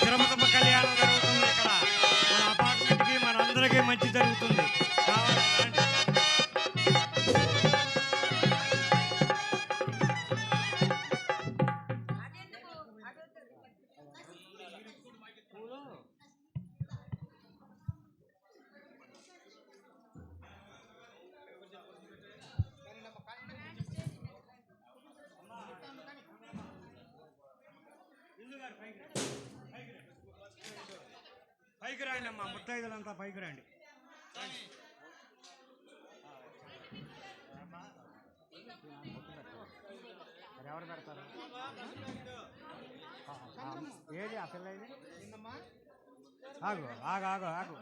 తిరుపతమ్మ కళ్యాణం జరుగుతుంది ఇక్కడ. మన అపార్ట్మెంట్కి మనందరికీ మంచి జరుగుతుంది. కావాలి రండి. పైకి రండి అమ్మా, ముత్తైదులంతా పైకి రండి. ఎవరు పెడతారు? ఏది ఆ పిల్ల ఇది? ఆగు ఆగు ఆగు ఆగు.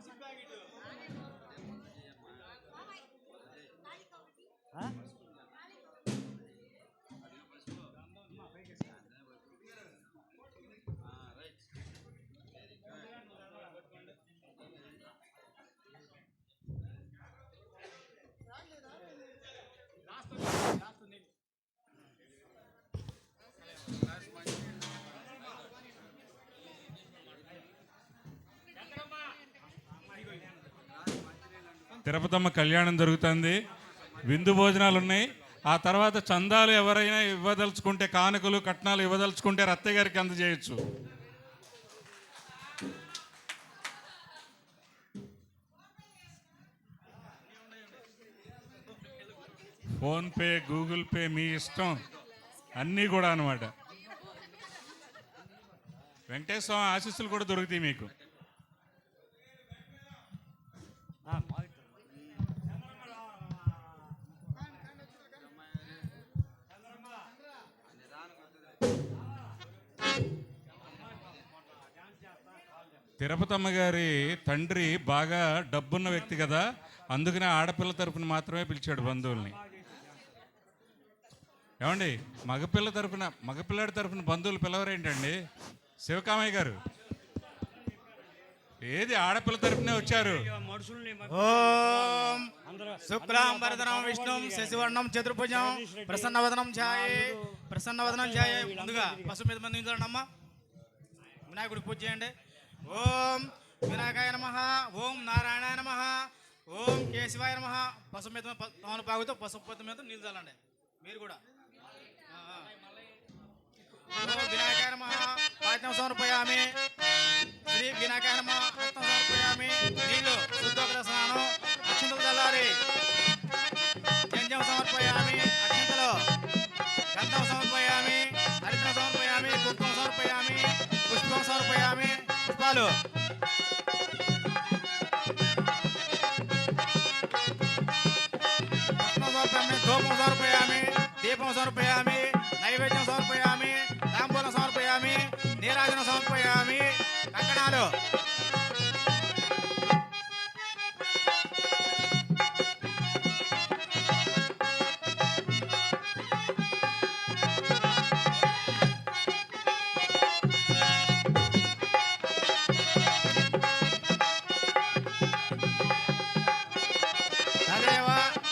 తిరుపతమ్మ కళ్యాణం జరుగుతుంది. విందు భోజనాలు ఉన్నాయి. ఆ తర్వాత చందాలు ఎవరైనా ఇవ్వదలుచుకుంటే, కానుకలు కట్నాలు ఇవ్వదలుచుకుంటే రత్తయ్య గారికి అందజేయచ్చు. ఫోన్పే, గూగుల్ పే మీ ఇష్టం, అన్నీ కూడా అన్నమాట. వెంకటేశ్వర ఆశీస్సులు కూడా దొరుకుతాయి మీకు. తిరుపతమ్మ గారి తండ్రి బాగా డబ్బున్న వ్యక్తి కదా, అందుకనే ఆడపిల్ల తరపున మాత్రమే పిలిచాడు బంధువుల్ని. ఏమండి, మగపిల్లాడి తరపున బంధువులు పిలవరేంటండి? శివకామయ్య గారు ఏది ఆడపిల్ల తరపునే వచ్చారు. ఓం శుక్లాం వరదనం విష్ణుం శశివర్ణం చతుర్భుజం ప్రసన్నవదనం ఛాయే. ముందుగా పసుపు మీద మంది నిలబడండి. వినాయకుడికి పూజ చేయండి. ఓం వినాయకాయ నమః, ఓం నారాయణాయ నమః, ఓం కేశవాయ నమః. పసుపు మీద పవన పాగుతో పసుపు మీద నీళ్ళు చల్లండి. మీరు కూడా ఓం వినాయకాయ నమః పాఠ్యం సమర్పయామి. శ్రీ వినాయకాయ నమః హస్తం సమర్పయామి. నీళ్ళు శుద్ధోగ్ర స్నానం, అక్షింతలు చల్లారి. జంజం సమర్పయామి, అక్షింతలు. గంధం సమర్పయామి, హరిద్రం సమర్పయామి, కుంకుమం సమర్పయామి, పుష్పం సమర్పయామి. పుష్పాలు ధూపం సమర్పయామి, దీపం సమర్పయామి, నైవేద్యం సమర్పయామి, తాంబూలం సమర్పయామి, నీరాజనం సమర్పయామి. కంకణాలు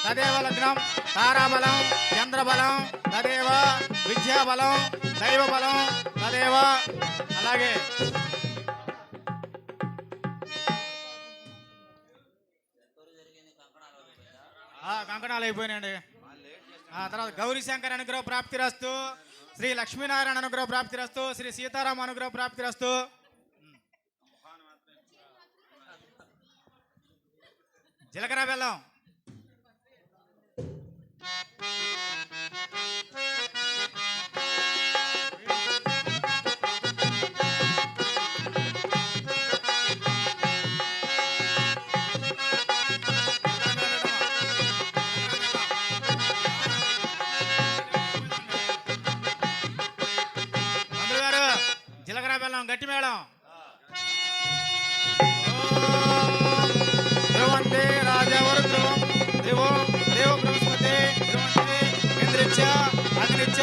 తదేవ లగ్నం తారాబలం చంద్రబలం తదేవ విద్యాబలం దైవబలం తదేవ. అలాగే కంకణాలు అయిపోయినాయండి. తర్వాత గౌరీ శంకర్ అనుగ్రహ ప్రాప్తిరస్తు, శ్రీ లక్ష్మీనారాయణ అనుగ్రహ ప్రాప్తిరస్తు, శ్రీ సీతారామ అనుగ్రహ ప్రాప్తిరస్తు. జీలకర్ర బెల్లం గట్టి మేడం. ధ్రువంతే రాజవర ధ్రువం ధ్రువం దేవ బృహస్పతి ధ్రువంతే ఇంద్రిచ్చ అగ్నిచ్చ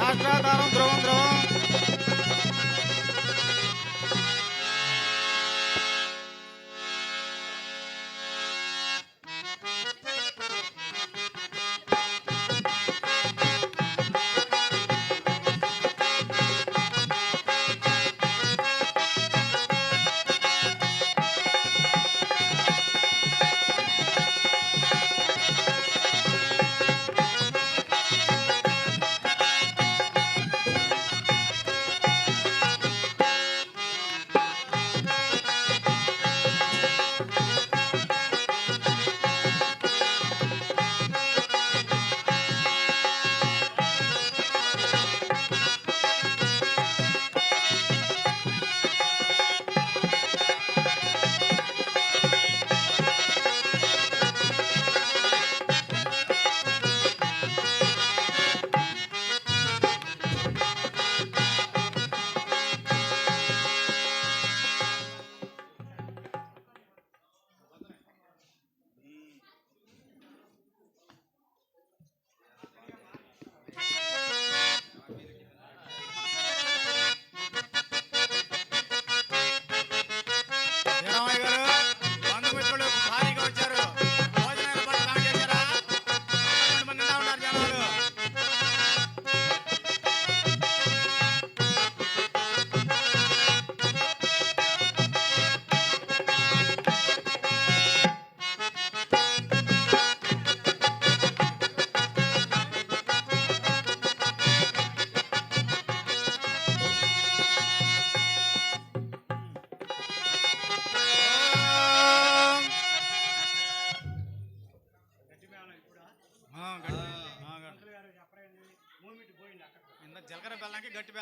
రాష్ట్రాధారం ధ్రువం ధ్రువం.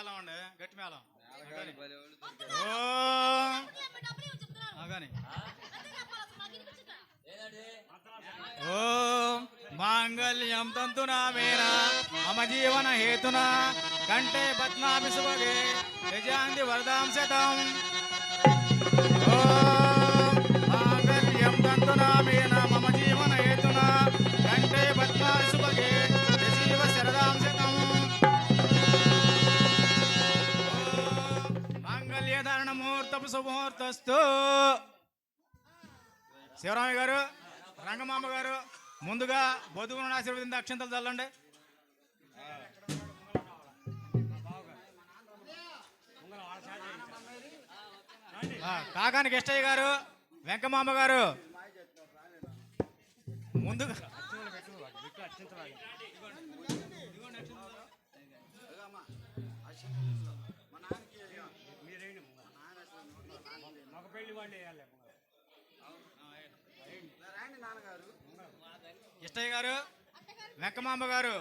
మేళం అండి, గట్టి మేళం. ఓం కానీ ఓం మాంగళ్యం తంతునామేన మమ జీవన హేతున కంఠే పద్మాభి సుభగే యజాంతి వరదాం శతం. ఓం మాంగళ్యం తంతునామేన మమ జీవన హేతున కంఠే పద్మాభి సుభగే యజీవ శరదాం శతం. ఓం మాంగళ్యధారణ ముహూర్తపు శుభముహూర్తస్తు. శివరామయ్య గారు, రంగమామ గారు ముందుగా బొదుగును ఆశీర్వదించి అక్షంతలు చల్లండి. కాకాని కిష్టయ్య గారు, వెంకమామ గారు ముందుగా మగ పెళ్లి వాళ్ళు వేయాలి. కిష్టయ్య గారు, వెంకమాంబ గారు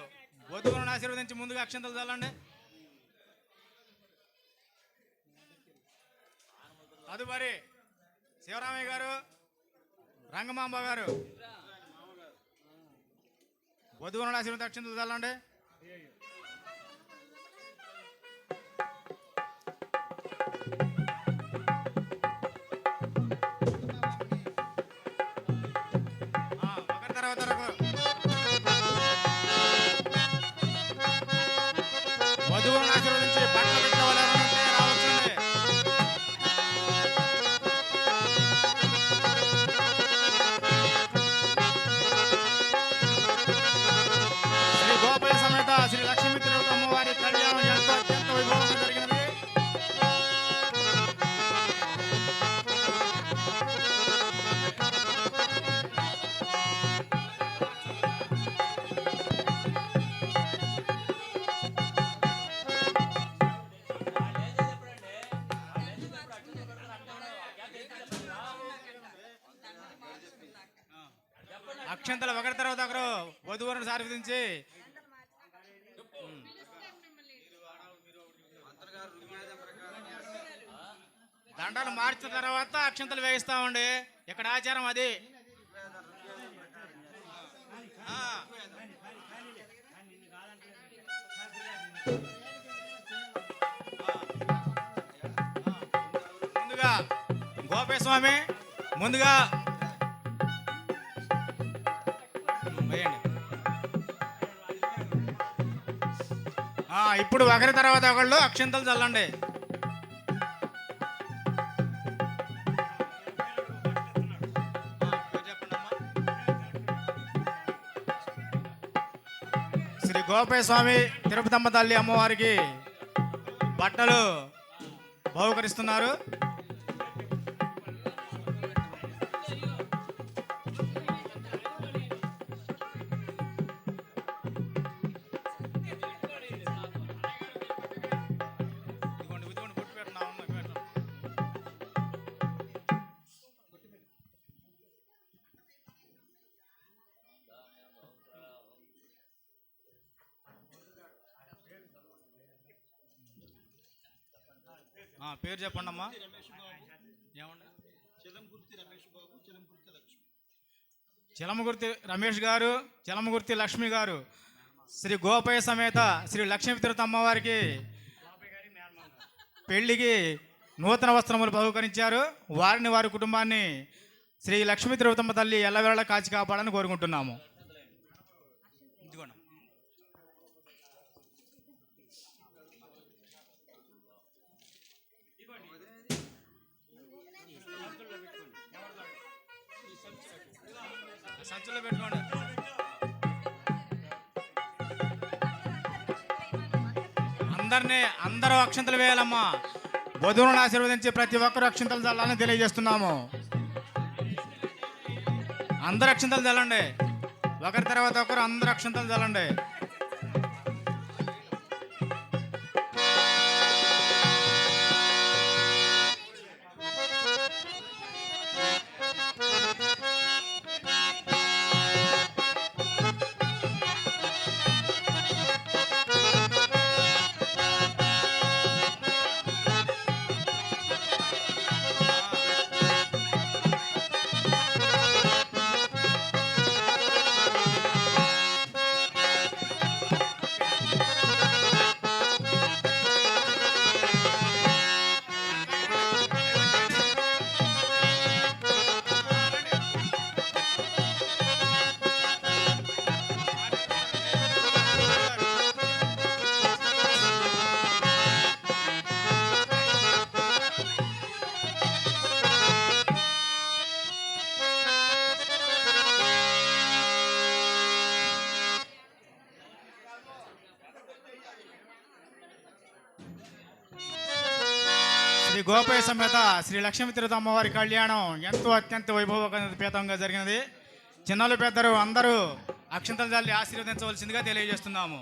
బొద్దుగులను ఆశీర్వదించి ముందుగా అక్షంతలు చల్లండి. తదుపరి శివరామయ్య గారు, రంగమాంబ గారు బొద్దుగులను ఆశీర్వదించి అక్షంతలు చల్లండి. వధువులను ఆశీర్వదించి బట్టలు పెట్టవలనంటే రావచ్చండి. శ్రీ గోపాల సమేత శ్రీ లక్ష్మీ తిరుపతి అమ్మవారి కళ్యాణం ఎంతో అత్యంత వైభవంగా జరిగినది. అక్షంతలు ఒకరి తర్వాత ఒకరు వధువులను ఆశీర్వదించి దండాలు మార్చిన తర్వాత అక్షంతలు వేయిస్తామండి. ఇక్కడ ఆచారం అది. ముందుగా గోపే స్వామి ముందుగా ఇప్పుడు ఒకరి తర్వాత ఒకళ్ళు అక్షంతలు చల్లండి. శ్రీ గోపయ్య స్వామి తిరుపతమ్మ తల్లి అమ్మవారికి బట్టలు బహుకరిస్తున్నారు. పేరు చెప్పండి అమ్మా. చిలమగుర్తి రమేష్ గారు, చిలమగుర్తి లక్ష్మి గారు శ్రీ గోపయ్య సమేత శ్రీ లక్ష్మీ తిరుపతి అమ్మవారికి పెళ్లికి నూతన వస్త్రములు బహుకరించారు. వారిని వారి కుటుంబాన్ని శ్రీ లక్ష్మీ తిరుపతమ్మ తల్లి ఎల్లవేళ కాచి కాపాడని కోరుకుంటున్నాము. సంచులో పెట్టుకోండి. అందరూ అక్షంతలు వేయాలమ్మా. వధువులను ఆశీర్వదించి ప్రతి ఒక్కరు అక్షంతలు చల్లాలని తెలియజేస్తున్నాము. అందరు అక్షంతలు చల్లండి. ఒకరి తర్వాత ఒకరు అందరు అక్షంతలు చల్లండి. గోపయ్య సమేత శ్రీ లక్ష్మీ తిరుత అమ్మవారి కళ్యాణం ఎంతో అత్యంత వైభవపేతంగా జరిగినది. చిన్నలు పెద్దలు అందరూ అక్షంతలు జల్లి ఆశీర్వదించవలసిందిగా తెలియజేస్తున్నాము.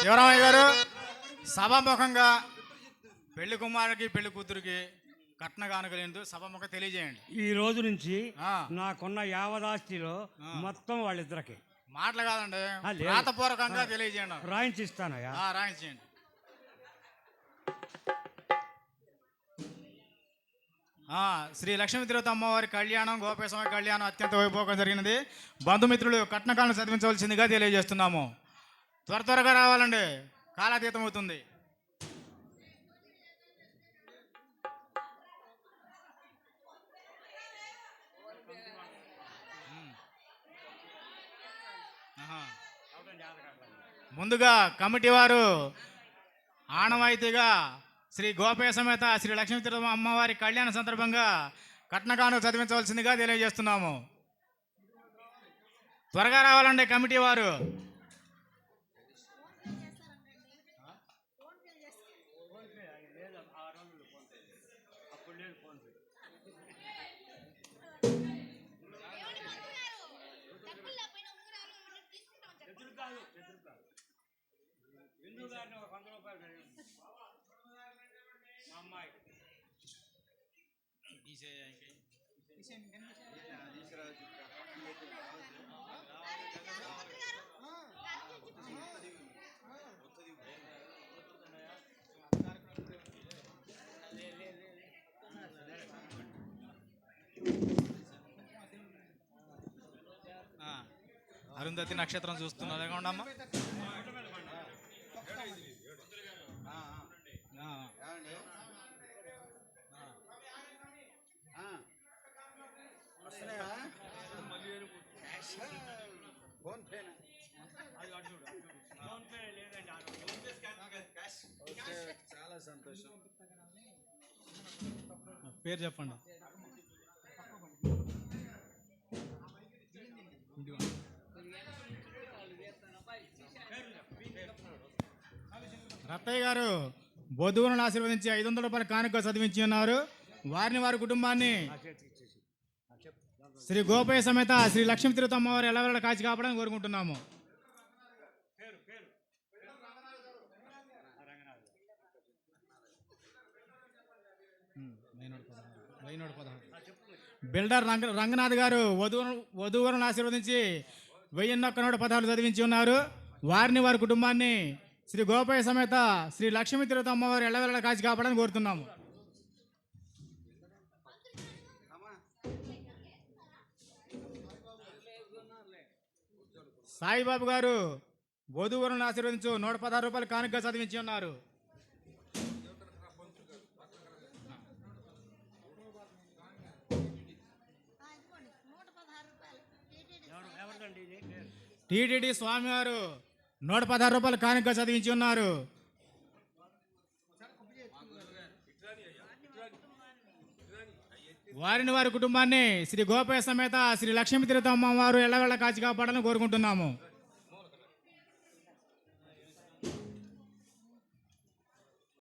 శివరామయ్య గారు సభాముఖంగా పెళ్లి కుమారుడికి పెళ్లి కూతురికి కట్న కానుకలేదు సభాముఖంగా తెలియజేయండి. ఈ రోజు నుంచి నాకున్న యావదాస్తిలో మొత్తం వాళ్ళిద్దరికి మాటలు కాదండి, లేదు. రాతపూర్వకంగా తెలియజేయండి. రాయించిస్తానయ్యా. రాయించేయండి. శ్రీ లక్ష్మీ తిరుపతి అమ్మవారి కళ్యాణం గోపయ్య స్వామి కళ్యాణం అత్యంత వైభవంగా జరిగినది. బంధుమిత్రులు కట్నకాలను చదివించవలసిందిగా తెలియజేస్తున్నాము. త్వరగా రావాలండి, కాలాతీతం అవుతుంది. ముందుగా కమిటీ వారు ఆనవాయితీగా శ్రీ గోపయ్య సమేత శ్రీ లక్ష్మీ తిరుపతి అమ్మవారి కళ్యాణ సందర్భంగా కట్నకాను చదివించవలసిందిగా తెలియజేస్తున్నాము. త్వరగా రావాలండి కమిటీ వారు. అరుంధతి నక్షత్రం చూస్తున్నారు ఉండమ్మా. పేరు చెప్పండి. రత్తయ్య గారు బొద్దుగులను ఆశీర్వదించి 500 రూపాయల కానుక చదివించి ఉన్నారు. వారిని వారి కుటుంబాన్ని శ్రీ గోపయ్య సమేత శ్రీ లక్ష్మీ తిరుతమ్మ వారు ఎల్లవేళ కాచి కాపాడని కోరుకుంటున్నాము. బిల్డర్ రంగనాథ్ గారు వధువులను ఆశీర్వదించి 1001 చదివించి ఉన్నారు. వారిని వారి కుటుంబాన్ని శ్రీ గోపయ్య సమేత శ్రీ లక్ష్మీ తిరుతమ్మ వారు ఎల్లవేళ కాచి కాపాడని కోరుతున్నాము. సాయిబాబు గారు వధువులను ఆశీర్వదించు 116 రూపాయల కానుక చదివించి ఉన్నారు. టిటిడి స్వామి వారు 116 రూపాయల కానుక చదివించి ఉన్నారు. వారిని వారి కుటుంబాన్ని శ్రీ గోపయ్య సమేత శ్రీ లక్ష్మీ తిరుతమ్మ వారు ఎల్లవేళ కాచి కాపాడాలని కోరుకుంటున్నాము.